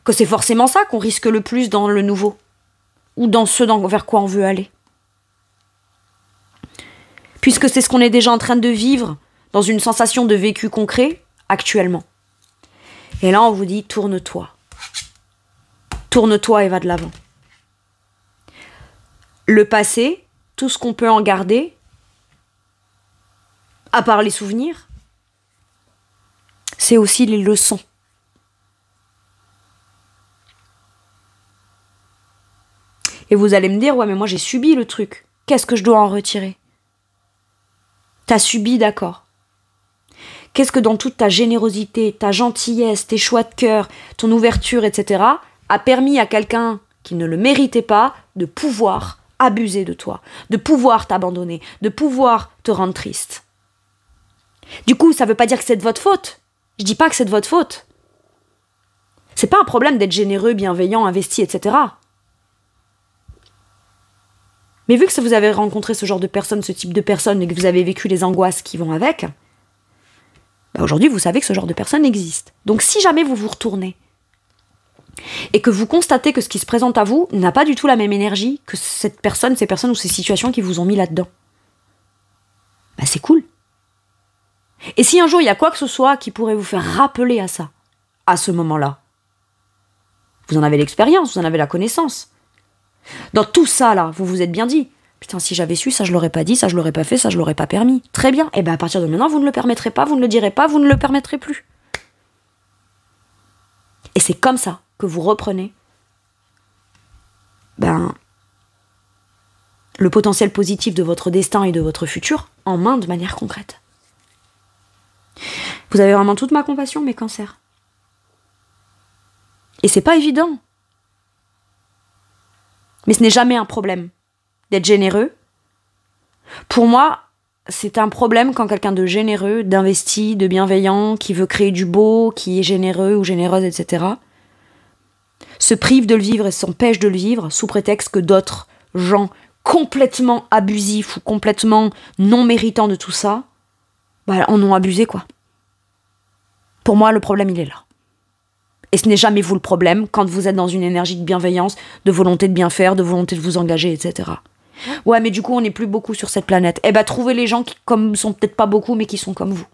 que c'est forcément ça qu'on risque le plus dans le nouveau, ou dans ce vers quoi on veut aller. Puisque c'est ce qu'on est déjà en train de vivre dans une sensation de vécu concret actuellement. Et là, on vous dit, tourne-toi. Tourne-toi et va de l'avant. Le passé, tout ce qu'on peut en garder, à part les souvenirs, c'est aussi les leçons. Et vous allez me dire, ouais, mais moi j'ai subi le truc. Qu'est-ce que je dois en retirer? T'as subi, d'accord. Qu'est-ce que dans toute ta générosité, ta gentillesse, tes choix de cœur, ton ouverture, etc., a permis à quelqu'un qui ne le méritait pas de pouvoir abuser de toi, de pouvoir t'abandonner, de pouvoir te rendre triste? Du coup, ça veut pas dire que c'est de votre faute. Je dis pas que c'est de votre faute. C'est pas un problème d'être généreux, bienveillant, investi, etc. Mais vu que vous avez rencontré ce genre de personnes, ce type de personnes, et que vous avez vécu les angoisses qui vont avec, bah aujourd'hui, vous savez que ce genre de personnes existe. Donc si jamais vous vous retournez, et que vous constatez que ce qui se présente à vous n'a pas du tout la même énergie que cette personne, ces personnes ou ces situations qui vous ont mis là-dedans, bah c'est cool. Et si un jour il y a quoi que ce soit qui pourrait vous faire rappeler à ça, à ce moment-là, vous en avez l'expérience, vous en avez la connaissance. Dans tout ça là, vous vous êtes bien dit, putain, si j'avais su, ça je l'aurais pas dit, ça je l'aurais pas fait, ça je l'aurais pas permis. Très bien, et bien à partir de maintenant, vous ne le permettrez pas, vous ne le direz pas, vous ne le permettrez plus. Et c'est comme ça que vous reprenez le potentiel positif de votre destin et de votre futur en main de manière concrète. Vous avez vraiment toute ma compassion, mes cancers. Et c'est pas évident. Mais ce n'est jamais un problème d'être généreux. Pour moi, c'est un problème quand quelqu'un de généreux, d'investi, de bienveillant, qui veut créer du beau, qui est généreux ou généreuse, etc., se prive de le vivre et s'empêche de le vivre sous prétexte que d'autres gens complètement abusifs ou complètement non méritants de tout ça, en ont abusé, quoi. Pour moi, le problème, il est là. Et ce n'est jamais vous le problème quand vous êtes dans une énergie de bienveillance, de volonté de bien faire, de volonté de vous engager, etc. Ouais, mais du coup, on n'est plus beaucoup sur cette planète. Eh ben, trouvez les gens qui sont peut-être pas beaucoup, mais qui sont comme vous.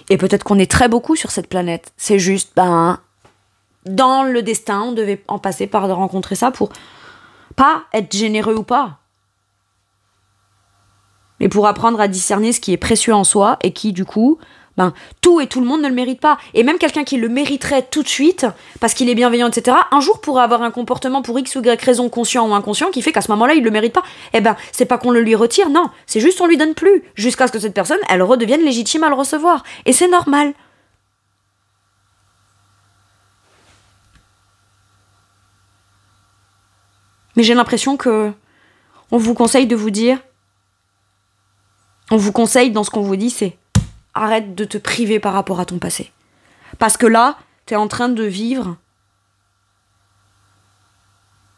Et peut-être qu'on est très beaucoup sur cette planète. C'est juste, dans le destin, on devait en passer par de rencontrer ça pour pas être généreux ou pas. Mais pour apprendre à discerner ce qui est précieux en soi et qui, du coup, tout et tout le monde ne le mérite pas. Et même quelqu'un qui le mériterait tout de suite, parce qu'il est bienveillant, etc., un jour pourrait avoir un comportement pour X ou Y raison, conscient ou inconscient, qui fait qu'à ce moment-là, il le mérite pas. C'est pas qu'on le lui retire, non. C'est juste qu'on lui donne plus, jusqu'à ce que cette personne, elle redevienne légitime à le recevoir. Et c'est normal. Mais j'ai l'impression que on vous conseille de vous dire, on vous conseille dans ce qu'on vous dit, c'est arrête de te priver par rapport à ton passé. Parce que là, t'es en train de vivre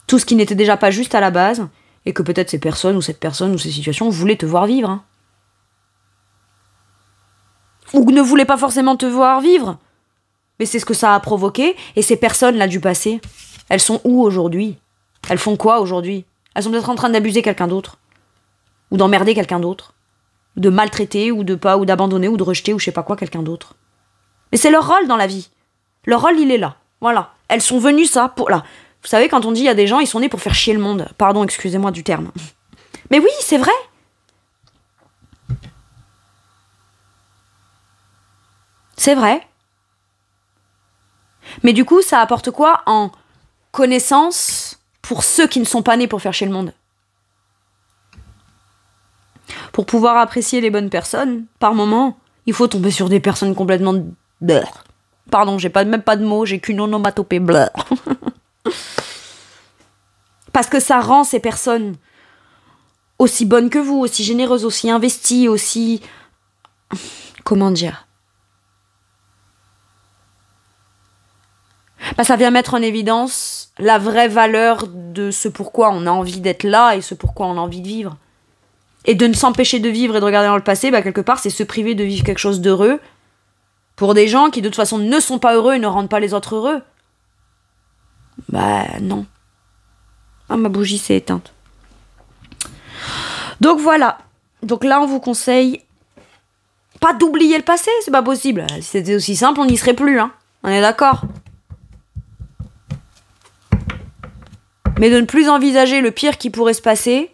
tout ce qui n'était déjà pas juste à la base, et que peut-être ces personnes ou cette personne ou ces situations voulaient te voir vivre. Hein. Ou ne voulaient pas forcément te voir vivre. Mais c'est ce que ça a provoqué, et ces personnes-là du passé, elles sont où aujourd'hui ? Elles font quoi aujourd'hui ? Elles sont peut-être en train d'abuser quelqu'un d'autre. Ou d'emmerder quelqu'un d'autre. De maltraiter, ou de pas, ou d'abandonner, ou de rejeter, ou je sais pas quoi, quelqu'un d'autre. Mais c'est leur rôle dans la vie. Leur rôle, il est là. Voilà. Elles sont venues ça pour là. Vous savez, quand on dit il y a des gens, ils sont nés pour faire chier le monde. Pardon, excusez-moi du terme. Mais oui, c'est vrai. C'est vrai. Mais du coup, ça apporte quoi en connaissance pour ceux qui ne sont pas nés pour faire chier le monde? Pour pouvoir apprécier les bonnes personnes, par moment, il faut tomber sur des personnes complètement... Bleur. Pardon, j'ai même pas de mots, j'ai qu'une onomatopée. Bleur. Parce que ça rend ces personnes aussi bonnes que vous, aussi généreuses, aussi investies, aussi... Comment dire? Bah, ça vient mettre en évidence la vraie valeur de ce pourquoi on a envie d'être là et ce pourquoi on a envie de vivre. Et de ne s'empêcher de vivre et de regarder dans le passé, bah, quelque part, c'est se priver de vivre quelque chose d'heureux pour des gens qui, de toute façon, ne sont pas heureux et ne rendent pas les autres heureux. Bah, non. Ah, ma bougie s'est éteinte. Donc voilà. Donc là, on vous conseille pas d'oublier le passé, c'est pas possible. Si c'était aussi simple, on n'y serait plus, hein. On est d'accord? Mais de ne plus envisager le pire qui pourrait se passer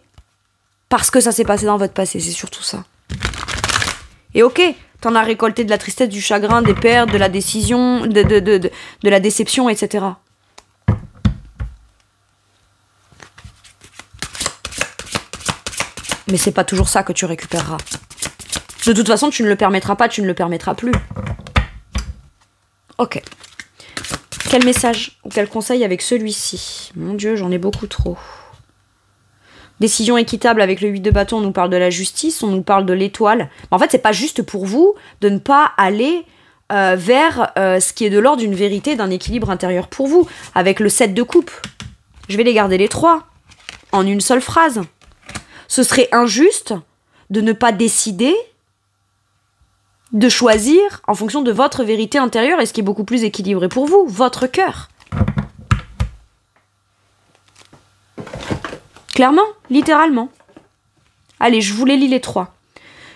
parce que ça s'est passé dans votre passé, c'est surtout ça. Et ok, t'en as récolté de la tristesse, du chagrin, des pertes, de la décision, de la déception, etc. Mais c'est pas toujours ça que tu récupéreras. De toute façon, tu ne le permettras pas, tu ne le permettras plus. Ok. Quel message ou quel conseil avec celui-ci? Mon Dieu, j'en ai beaucoup trop. Décision équitable avec le 8 de bâton, on nous parle de la justice, on nous parle de l'étoile. En fait, c'est pas juste pour vous de ne pas aller vers ce qui est de l'ordre d'une vérité, d'un équilibre intérieur pour vous. Avec le 7 de coupe, je vais les garder les trois en une seule phrase. Ce serait injuste de ne pas décider de choisir en fonction de votre vérité intérieure et ce qui est beaucoup plus équilibré pour vous, votre cœur. Clairement, littéralement. Allez, je vous les lis les trois.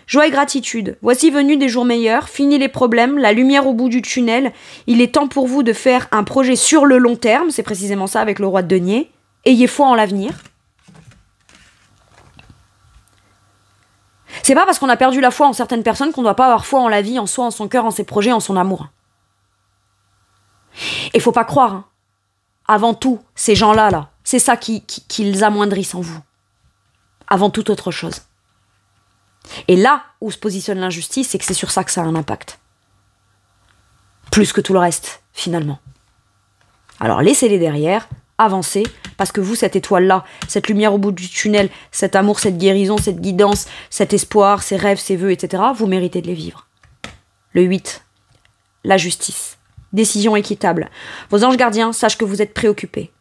Joie et gratitude. Voici venu des jours meilleurs, fini les problèmes, la lumière au bout du tunnel. Il est temps pour vous de faire un projet sur le long terme, c'est précisément ça avec le roi de denier. Ayez foi en l'avenir. C'est pas parce qu'on a perdu la foi en certaines personnes qu'on doit pas avoir foi en la vie, en soi, en son cœur, en ses projets, en son amour. Et faut pas croire, hein. Avant tout, ces gens-là, là, c'est ça qui les amoindrissent en vous. Avant toute autre chose. Et là où se positionne l'injustice, c'est que c'est sur ça que ça a un impact. Plus que tout le reste, finalement. Alors laissez-les derrière, avancez, parce que vous, cette étoile-là, cette lumière au bout du tunnel, cet amour, cette guérison, cette guidance, cet espoir, ces rêves, ces vœux, etc., vous méritez de les vivre. Le 8, la justice. Décision équitable. Vos anges gardiens sachent que vous êtes préoccupés.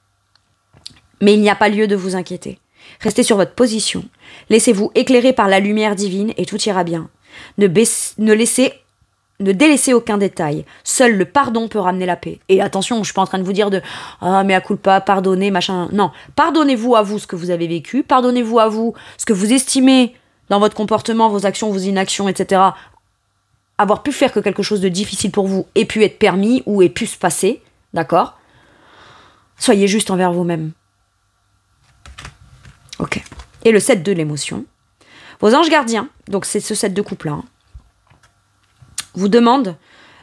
Mais il n'y a pas lieu de vous inquiéter. Restez sur votre position. Laissez-vous éclairer par la lumière divine et tout ira bien. Ne délaissez aucun détail. Seul le pardon peut ramener la paix. Et attention, je ne suis pas en train de vous dire de « Ah, mea culpa, pardonnez, machin... » Non, pardonnez-vous à vous ce que vous avez vécu, pardonnez-vous à vous ce que vous estimez dans votre comportement, vos actions, vos inactions, etc., avoir pu faire que quelque chose de difficile pour vous ait pu être permis ou ait pu se passer, d'accord? Soyez juste envers vous-même. Ok. Et le 7 de l'émotion. Vos anges gardiens, donc c'est ce 7 de couple-là, hein, vous demandent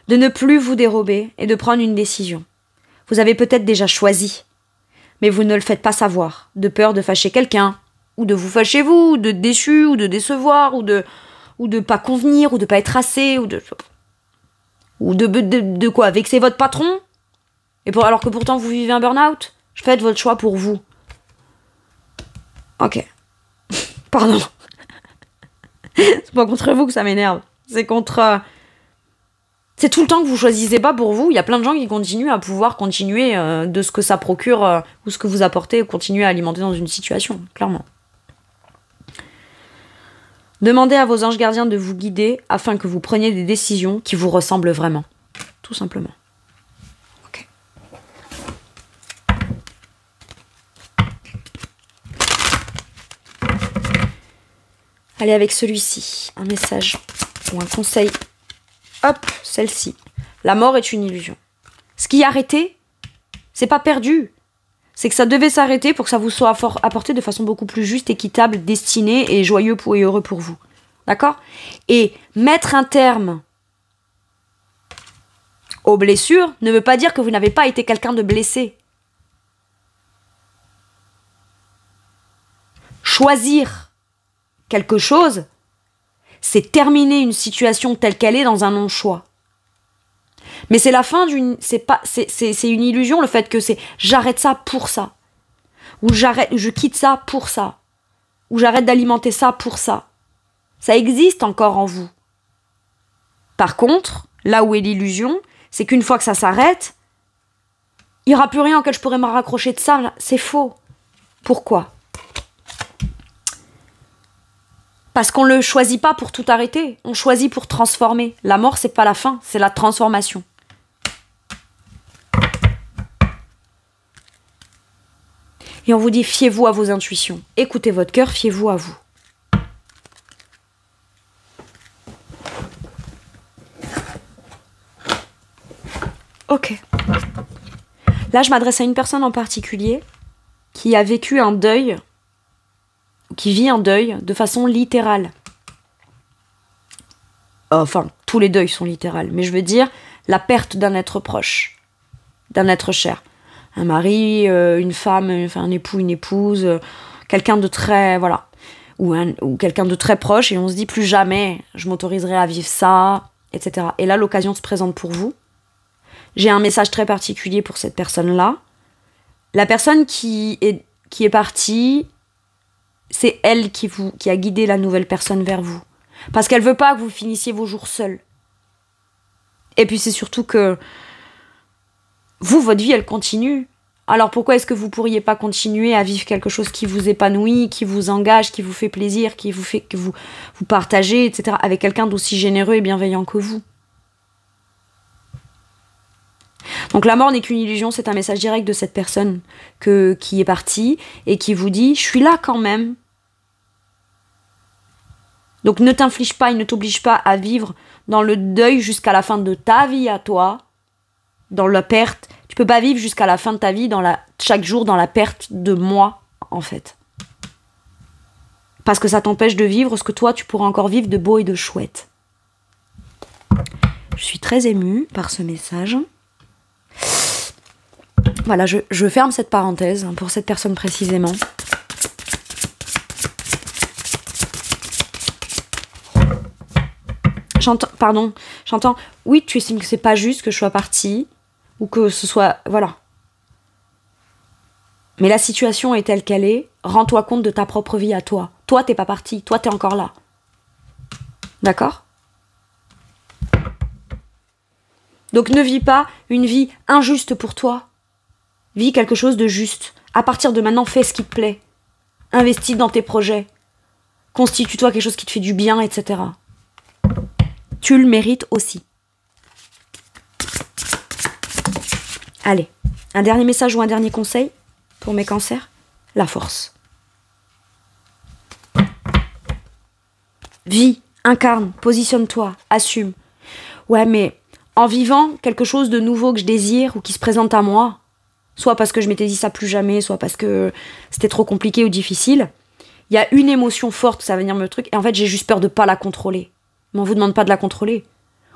de ne plus vous dérober et de prendre une décision. Vous avez peut-être déjà choisi, mais vous ne le faites pas savoir, de peur de fâcher quelqu'un, ou de vous fâcher vous, ou de déçu, ou de décevoir, ou de pas convenir, ou de pas être assez, ou de quoi, vexer votre patron, alors que pourtant vous vivez un burn-out. Faites votre choix pour vous. Ok. Pardon. C'est pas contre vous que ça m'énerve. C'est contre... C'est tout le temps que vous choisissez pas pour vous. Il y a plein de gens qui continuent à pouvoir continuer de ce que ça procure ou ce que vous apportez, continuer à alimenter dans une situation, clairement. Demandez à vos anges gardiens de vous guider afin que vous preniez des décisions qui vous ressemblent vraiment. Tout simplement. Ok. Allez, avec celui-ci, un message ou un conseil. Hop, celle-ci. La mort est une illusion. Ce qui est arrêté, c'est pas perdu. C'est que ça devait s'arrêter pour que ça vous soit apporté de façon beaucoup plus juste, équitable, destinée et joyeux et heureux pour vous. D'accord? Et mettre un terme aux blessures ne veut pas dire que vous n'avez pas été quelqu'un de blessé. Choisir quelque chose, c'est terminer une situation telle qu'elle est dans un non-choix. Mais c'est la fin d'une... C'est une illusion, le fait que c'est j'arrête ça pour ça. Ou je quitte ça pour ça. Ou j'arrête d'alimenter ça pour ça. Ça existe encore en vous. Par contre, là où est l'illusion, c'est qu'une fois que ça s'arrête, il n'y aura plus rien auquel je pourrais me raccrocher de ça. C'est faux. Pourquoi ? Parce qu'on ne le choisit pas pour tout arrêter. On choisit pour transformer. La mort, c'est pas la fin, c'est la transformation. Et on vous dit, fiez-vous à vos intuitions. Écoutez votre cœur, fiez-vous à vous. Ok. Là, je m'adresse à une personne en particulier qui a vécu un deuil, qui vit un deuil de façon littérale. Enfin, tous les deuils sont littérales, mais je veux dire la perte d'un être proche, d'un être cher. Un mari, une femme, enfin un époux, une épouse, quelqu'un de très, voilà, ou quelqu'un de très proche, et on se dit plus jamais je m'autoriserai à vivre ça, etc. Et là, l'occasion se présente pour vous. J'ai un message très particulier pour cette personne-là. La personne qui est partie, c'est elle qui a guidé la nouvelle personne vers vous. Parce qu'elle veut pas que vous finissiez vos jours seuls. Et puis c'est surtout que vous, votre vie, elle continue. Alors pourquoi est-ce que vous pourriez pas continuer à vivre quelque chose qui vous épanouit, qui vous engage, qui vous fait plaisir, qui vous fait que vous partagez, etc. avec quelqu'un d'aussi généreux et bienveillant que vous? Donc la mort n'est qu'une illusion, c'est un message direct de cette personne qui est partie et qui vous dit « je suis là quand même ». Donc ne t'inflige pas et ne t'oblige pas à vivre dans le deuil jusqu'à la fin de ta vie à toi, dans la perte. Tu peux pas vivre jusqu'à la fin de ta vie, chaque jour dans la perte de moi, en fait. Parce que ça t'empêche de vivre ce que toi, tu pourras encore vivre de beau et de chouette. Je suis très émue par ce message. Voilà, je ferme cette parenthèse pour cette personne précisément. J'entends, oui, tu estimes que c'est pas juste que je sois partie, ou que ce soit, voilà. Mais la situation est telle qu'elle est, rends-toi compte de ta propre vie à toi. Toi, t'es pas parti, toi, t'es encore là. D'accord ? Donc ne vis pas une vie injuste pour toi. Vis quelque chose de juste. À partir de maintenant, fais ce qui te plaît. Investis dans tes projets. Constitue-toi quelque chose qui te fait du bien, etc. Tu le mérites aussi. Allez, un dernier message ou un dernier conseil pour mes cancers ? La force. Vis, incarne, positionne-toi, assume. Ouais, mais en vivant quelque chose de nouveau que je désire ou qui se présente à moi, soit parce que je m'étais dit ça plus jamais, soit parce que c'était trop compliqué ou difficile, il y a une émotion forte, ça va venir me truc, et en fait j'ai juste peur de pas la contrôler. Mais on vous demande pas de la contrôler.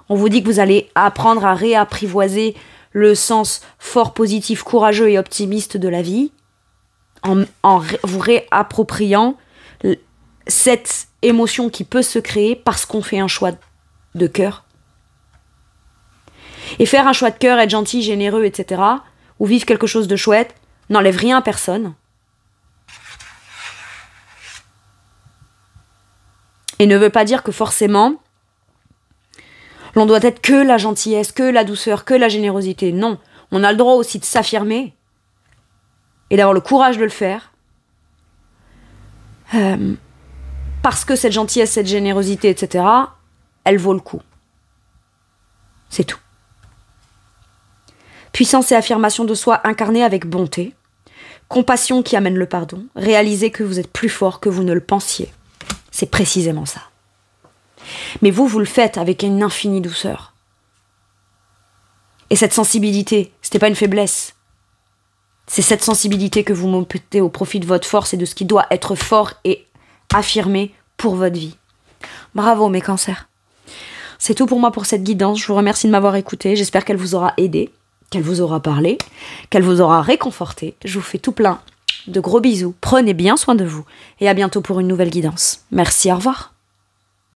On vous dit que vous allez apprendre à réapprivoiser le sens fort, positif, courageux et optimiste de la vie, en vous réappropriant cette émotion qui peut se créer parce qu'on fait un choix de cœur. Et faire un choix de cœur, être gentil, généreux, etc., ou vivre quelque chose de chouette, n'enlève rien à personne. Et ne veut pas dire que forcément, l'on doit être que la gentillesse, que la douceur, que la générosité. Non, on a le droit aussi de s'affirmer et d'avoir le courage de le faire. Parce que cette gentillesse, cette générosité, etc., elle vaut le coup. C'est tout. Puissance et affirmation de soi incarnée avec bonté. Compassion qui amène le pardon. Réaliser que vous êtes plus fort que vous ne le pensiez. C'est précisément ça. Mais vous le faites avec une infinie douceur. Et cette sensibilité, c'était pas une faiblesse. C'est cette sensibilité que vous mettez au profit de votre force et de ce qui doit être fort et affirmé pour votre vie. Bravo mes cancers. C'est tout pour moi pour cette guidance. Je vous remercie de m'avoir écouté. J'espère qu'elle vous aura aidé, qu'elle vous aura parlé, qu'elle vous aura réconforté. Je vous fais tout plein de gros bisous. Prenez bien soin de vous et à bientôt pour une nouvelle guidance. Merci, au revoir.